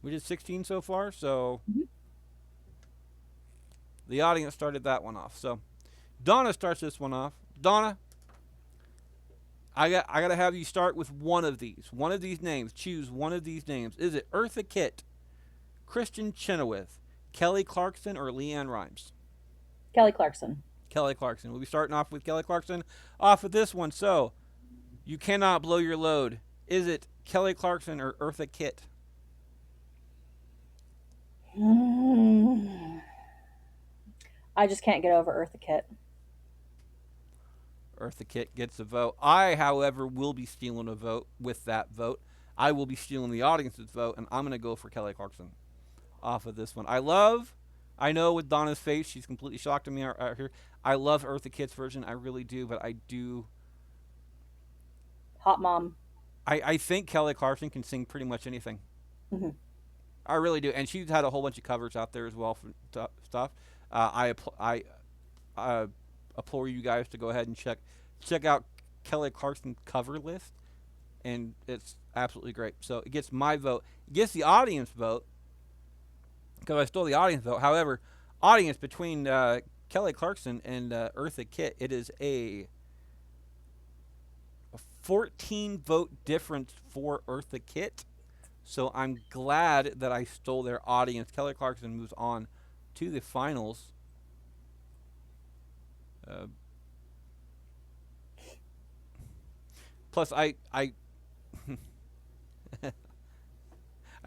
We did 16 so far, so the audience started that one off. So, Donna starts this one off. Donna, I got to have you start with one of these names. Choose one of these names. Is it Eartha Kitt, Kristen Chenoweth, Kelly Clarkson, or Leanne Rimes? Kelly Clarkson. Kelly Clarkson. We'll be starting off with Kelly Clarkson off of this one. So, you cannot blow your load. Is it Kelly Clarkson or Eartha Kitt? I just can't get over Eartha Kitt. Eartha Kitt gets a vote. I, however, will be stealing a vote with that vote. I will be stealing the audience's vote, and I'm going to go for Kelly Clarkson off of this one. I know with Donna's face, she's completely shocked at me out here. I love Eartha Kitt's version. I really do, but I do... Hot mom. I think Kelly Clarkson can sing pretty much anything. Mm-hmm. I really do. And she's had a whole bunch of covers out there as well for stuff. I implore you guys to go ahead and check out Kelly Clarkson's cover list, and it's absolutely great. So it gets my vote. It gets the audience vote, because I stole the audience vote. However, audience between Kelly Clarkson and Eartha Kitt, it is a 14 vote difference for Eartha Kitt. So I'm glad that I stole their audience. Kelly Clarkson moves on to the finals. Plus, I I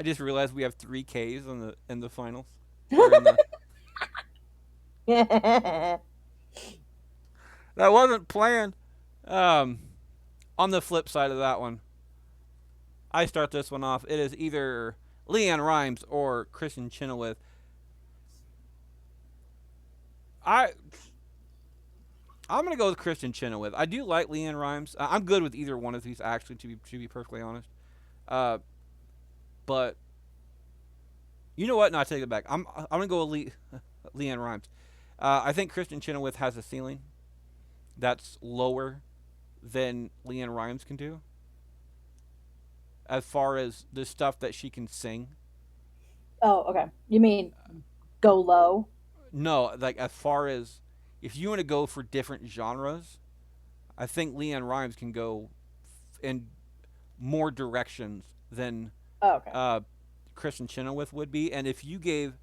just realized we have 3 Ks in the finals. That wasn't planned. On the flip side of that one, I start this one off. It is either Leanne Rimes or Kristen Chenoweth. I'm gonna go with Kristen Chenoweth. I do like Leanne Rimes. I'm good with either one of these, actually, to be perfectly honest. But you know what? No, I take it back. I'm gonna go with Leanne Rimes. I think Kristen Chenoweth has a ceiling that's lower than Leanne Rimes can do, as far as the stuff that she can sing. Oh, okay. You mean go low? No, like as far as if you want to go for different genres, I think Leanne Rimes can go in more directions than Kristen Chenoweth would be. And if you gave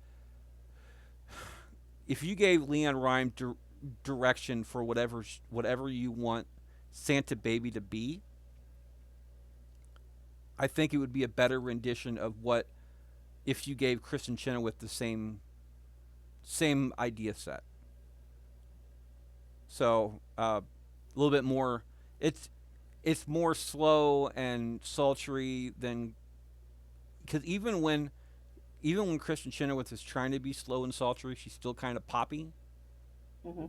Leanne Rimes direction for whatever you want Santa Baby to be, I think it would be a better rendition of what if you gave Kristen Chenoweth the same idea set. So a little bit more. It's it's more slow and sultry than because even when Kristen Chenoweth is trying to be slow and sultry, she's still kind of poppy. Hmm.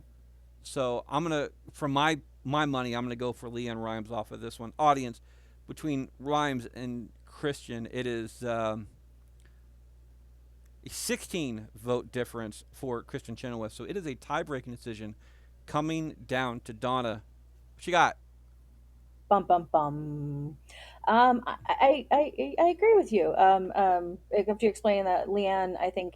So I'm gonna for my money, I'm gonna go for Leanne Rhymes off of this one. Audience between Rhymes and Christian, it is a 16 vote difference for Kristen Chenoweth. So it is a tie-breaking decision coming down to Donna. What you got? Bum bum bum. I agree with you. After you explain that, Leanne, I think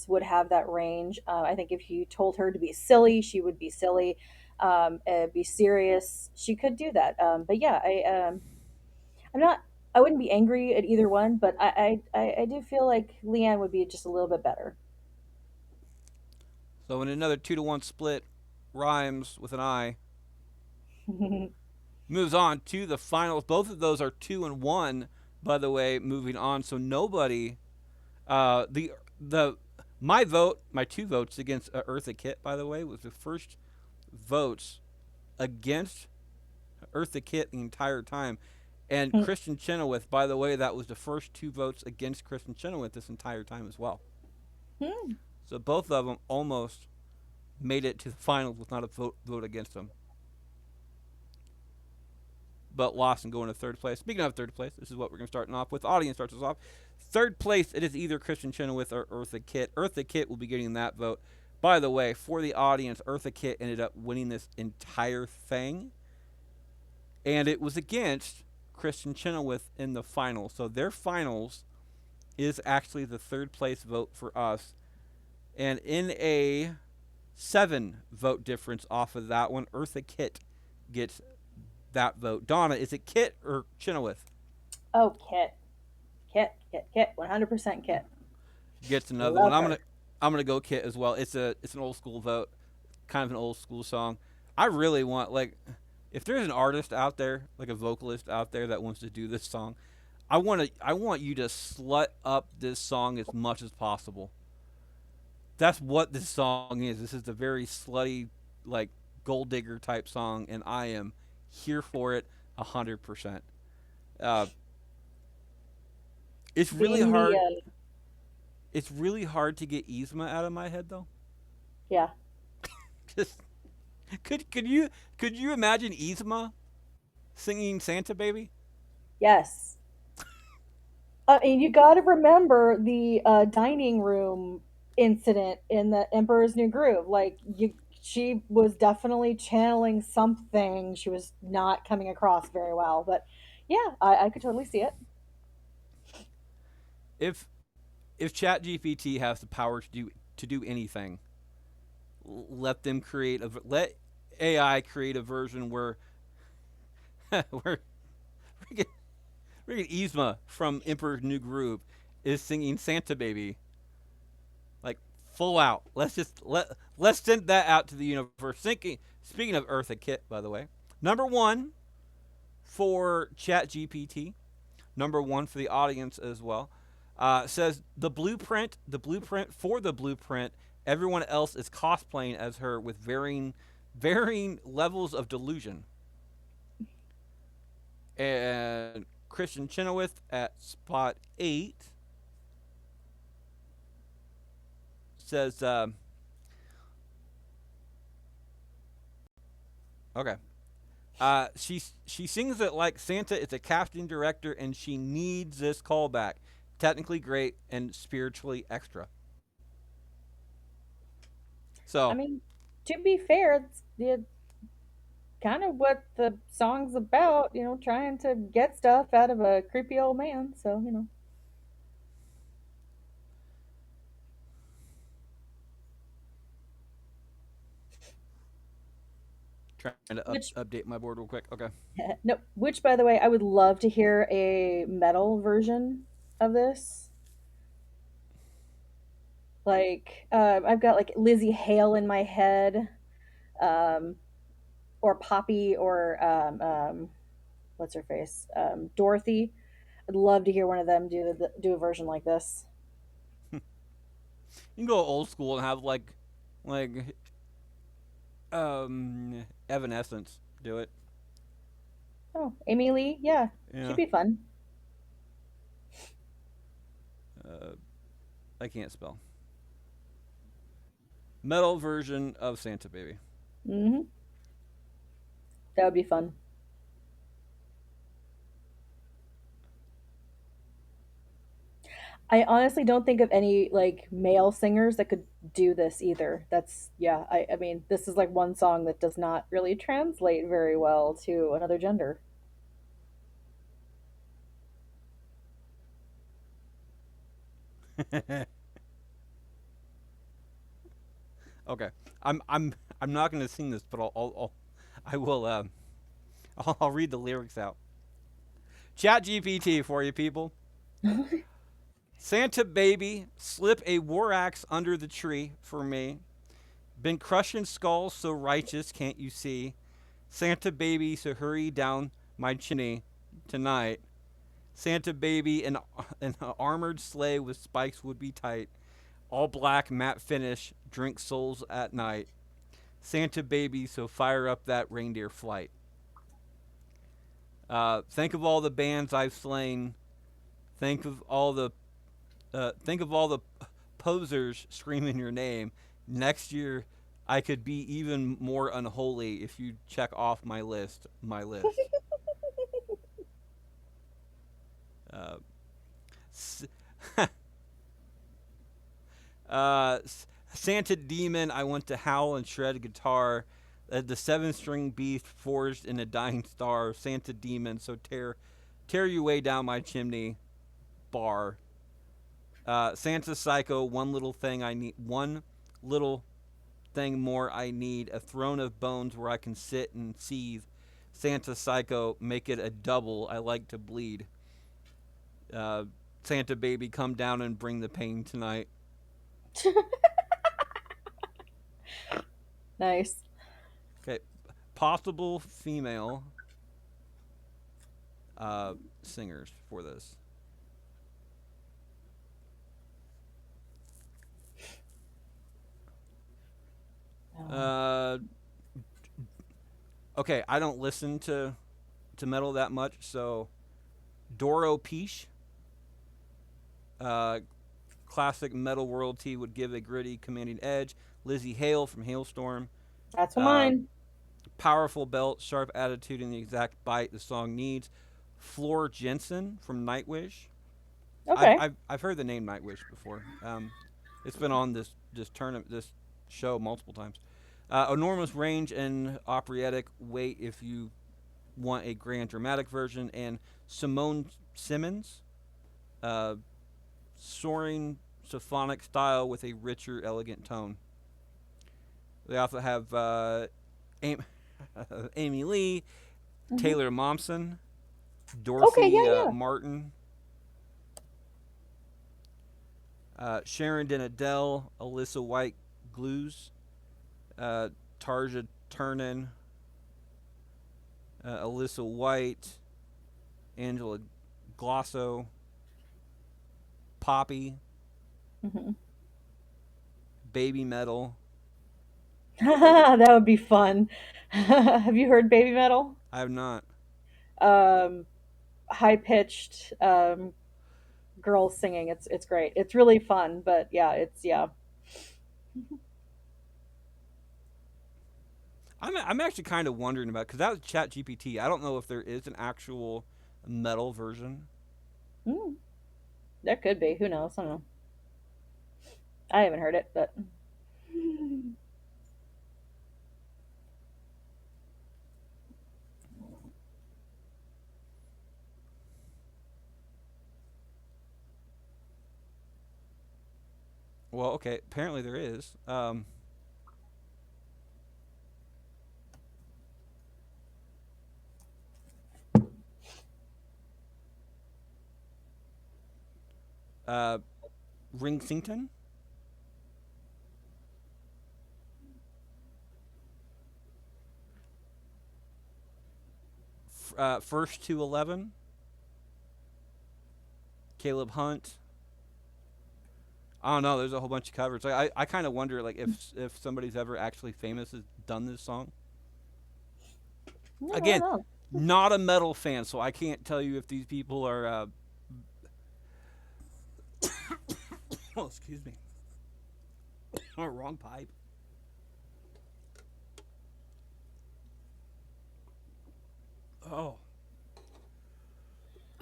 would have that range. I think if you told her to be silly, she would be silly. Be serious, she could do that. But yeah, I'm not. I wouldn't be angry at either one, but I do feel like Leanne would be just a little bit better. So in another 2-1 split, Rhymes with an I moves on to the finals. Both of those are 2-1, by the way. Moving on, so nobody. The my vote, my two votes against Eartha Kitt, by the way, was the first votes against Eartha Kitt the entire time. And Kristen Chenoweth, by the way, that was the first two votes against Kristen Chenoweth this entire time as well. So both of them almost made it to the finals with not a vote against them, but lost and going to third place. Speaking of third place, this is what we're going to start off with. Audience starts us off. Third place, it is either Kristen Chenoweth or Eartha Kitt. Eartha Kitt will be getting that vote. By the way, for the audience, Eartha Kitt ended up winning this entire thing, and it was against Kristen Chenoweth in the finals. So their finals is actually the third place vote for us. And in a 7 vote difference off of that one, Eartha Kitt gets that vote. Donna, is it Kitt or Chenoweth? Oh, Kit, Kit, 100% Kit. Gets another one. Love I'm her. gonna I'm gonna go Kitt as well. It's an old school vote, kind of an old school song. I really want like if there's an artist out there, like a vocalist out there that wants to do this song, I want you to slut up this song as much as possible. That's what this song is. This is a very slutty, like gold digger type song, and I am here for it 100%. Uh, it's really Being the hard. It's really hard to get Yzma out of my head though. yeah. Just could you imagine Yzma singing Santa Baby? Yes. And you got to remember the dining room incident in the Emperor's New Groove. She was definitely channeling something. She was not coming across very well, but yeah, I could totally see it. If if ChatGPT has the power to do anything, let them create let AI create a version where where freaking, freaking Yzma from Emperor's New Groove is singing Santa Baby like full out. Let's send that out to the universe. Speaking of Eartha Kitt, by the way, number one for ChatGPT, number one for the audience as well. Says the blueprint for the blueprint. Everyone else is cosplaying as her with varying levels of delusion. And Christian Chenoweth at spot 8 says, okay. She sings it like Santa is a casting director and she needs this callback. Technically great and spiritually extra. I So mean, to be fair, it's kind of what the song's about, trying to get stuff out of a creepy old man. So. trying to Which, update my board real quick. Okay. no, which, by the way, I would love to hear a metal version of this. I've got like Lizzie Hale in my head, um, or Poppy, or what's her face, Dorothy. I'd love to hear one of them do a version like this. You can go old school and have like Evanescence. Do it. Oh, Amy Lee, yeah, she'd Yeah. be fun. Uh, I can't spell. Metal version of Santa Baby. Hmm. That would be fun. I honestly don't think of any like male singers that could do this either. That's yeah. I mean, this is like one song that does not really translate very well to another gender. Okay. I'm not gonna sing this, but I will. I'll read the lyrics out. Chat GPT for you people. Santa baby, slip a war axe under the tree for me. Been crushing skulls so righteous, can't you see? Santa baby, so hurry down my chimney tonight. Santa baby, an armored sleigh with spikes would be tight. All black matte finish, drink souls at night. Santa baby, so fire up that reindeer flight. Think of all the bands I've slain. Think of all the posers screaming your name. Next year, I could be even more unholy if you check off my list. My list. Uh, s- Santa Demon, I want to howl and shred guitar. The seven-string beast forged in a dying star. Santa Demon, so tear you way down my chimney bar. Santa Psycho, one little thing more I need. A throne of bones where I can sit and seethe. Santa Psycho, make it a double. I like to bleed. Uh, Santa baby, come down and bring the pain tonight. Nice. Okay, possible female singers for this. Oh. Uh, okay, I don't listen to metal that much, so Doro Peach, uh, classic metal royalty, would give a gritty, commanding edge. Lizzie Hale from Hailstorm, That's what uh, mine. powerful belt, sharp attitude, and the exact bite the song needs. Floor Jensen from Nightwish. Okay. I've heard the name Nightwish before. It's been on this show multiple times. Enormous range and operatic weight if you want a grand dramatic version, and Simone Simmons, uh, soaring symphonic style with a richer, elegant tone. They also have Amy Lee, Hmm. Taylor Momsen, Okay. Dorothy Yeah. Yeah. Martin, Sharon Denadell, Alyssa White Glues, uh, Tarja Turnen, Alyssa White, Angela Glosso, Poppy, Hmm. Baby Metal. That would be fun. Have you heard baby metal? I have not. Um, High pitched girls singing. It's great. It's really fun, but yeah, it's yeah. I'm actually kind of wondering about because that was Chat GPT. I don't know if there is an actual metal version. Mm, there could be. Who knows? I don't know. I haven't heard it, but Well, okay. Apparently there is. Uh, Ringsington, First to 11, Caleb Hunt, I don't know. There's a whole bunch of covers. Like, I kind of wonder like if somebody's ever actually famous has done this song. No, I don't Again, know. not a metal fan, so I can't tell you if these people are. Oh, excuse me. Oh, wrong pipe. Oh,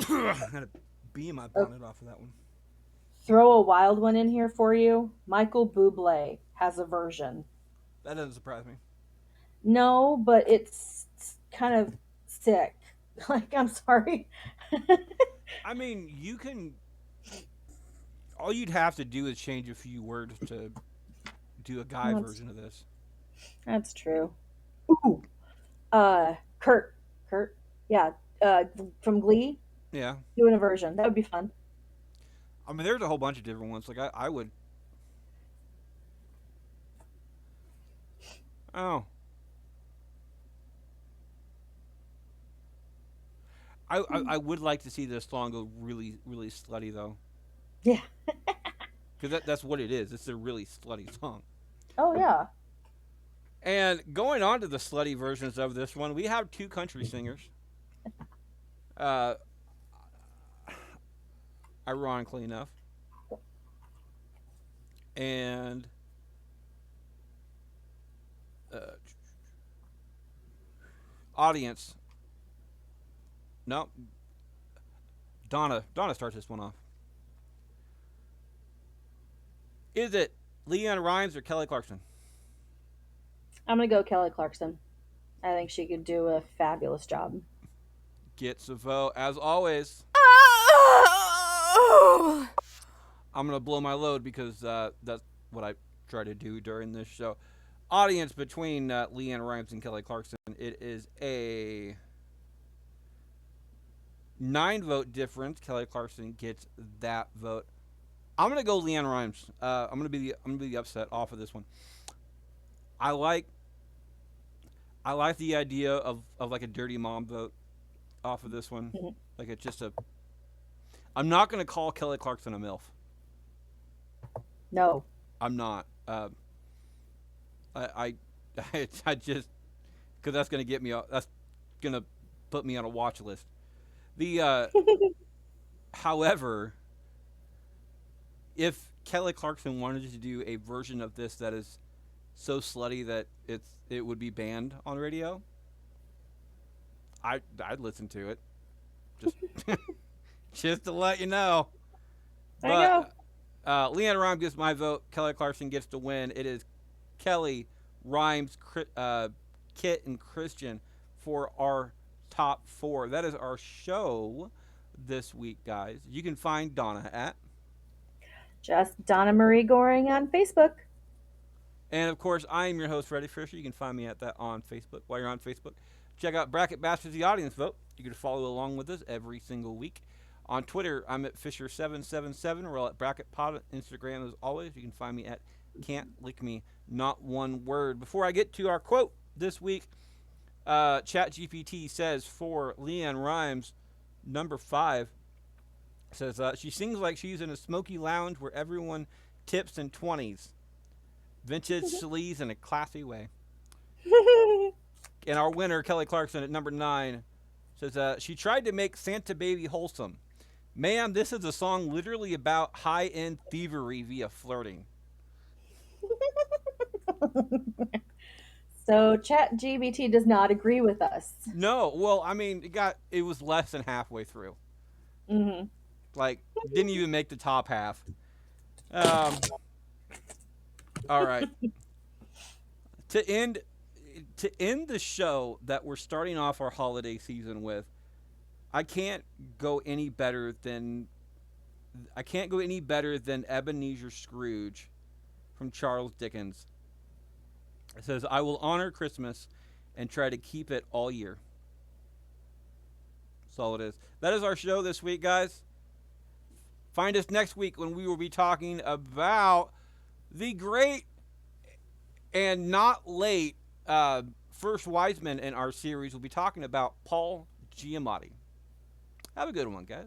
I had a bee in my Oh, bonnet off of that one. throw a wild one in here for you. Michael Bublé has a version. That doesn't surprise me. No, but it's kind of sick. Like, I'm sorry. I mean, you can. All you'd have to do is change a few words to do a guy that's version of this. that's true. Ooh. Kurt, Kurt, yeah, from Glee, Yeah. doing a version. That would be fun. I mean, there's a whole bunch of different ones. Like I would. Oh. I would like to see this song go really really slutty though, Yeah. because that's what it is. It's a really slutty song. Oh yeah. And going on to the slutty versions of this one, we have two country singers. Uh, Ironically enough, and uh, audience. No, Donna. Donna starts this one off. Is it Leanne Rhymes or Kelly Clarkson? I'm gonna go Kelly Clarkson. I think she could do a fabulous job. Gets a vote as always. I'm gonna blow my load because that's what I try to do during this show. Audience between Leanne Rhymes and Kelly Clarkson. It is a 9-vote difference. Kelly Clarkson gets that vote. I'm gonna go Leanne Rhymes. I'm gonna be the upset off of this one. I like the idea of like a dirty mom vote off of this one. Mhm. Like it's just a. I'm not gonna call Kelly Clarkson a milf. No. I'm not. I I just because that's gonna get me. That's gonna put me on a watch list. The however, if Kelly Clarkson wanted to do a version of this that is so slutty that it would be banned on radio, I'd listen to it. Just just to let you know. I know. But Leanne Rhymes gets my vote. Kelly Clarkson gets to win. It is Kelly, Rhymes, Kit, and Christian for our top 4. That is our show this week, guys. You can find Donna at. Just Donna Marie Goring on Facebook. And of course, I am your host, Freddie Fisher. You can find me at that on Facebook. While you're on Facebook, check out Bracket Bastards, the audience vote. You can follow along with us every single week. On Twitter, I'm at Fisher777. We're all at Bracket Pod. Instagram, as always, you can find me at Can't Lick Me, not one word. Before I get to our quote this week, ChatGPT says for Leanne Rhymes, number 5, says she sings like she's in a smoky lounge where everyone tips in 20s. Vintage sleaze in a classy way. And our winner, Kelly Clarkson, at number 9, says she tried to make Santa Baby wholesome. Ma'am, this is a song literally about high-end thievery via flirting. So ChatGPT does not agree with us. No, well, I mean, it was less than halfway through. Mm-hmm. Like, didn't even make the top half. All right. To end the show that we're starting off our holiday season with, I can't go any better than Ebenezer Scrooge from Charles Dickens. It says, "I will honor Christmas and try to keep it all year." That's all it is. That is our show this week, guys. Find us next week when we will be talking about the great and not late first Wiseman in our series. We'll be talking about Paul Giamatti. Have a good one, guys.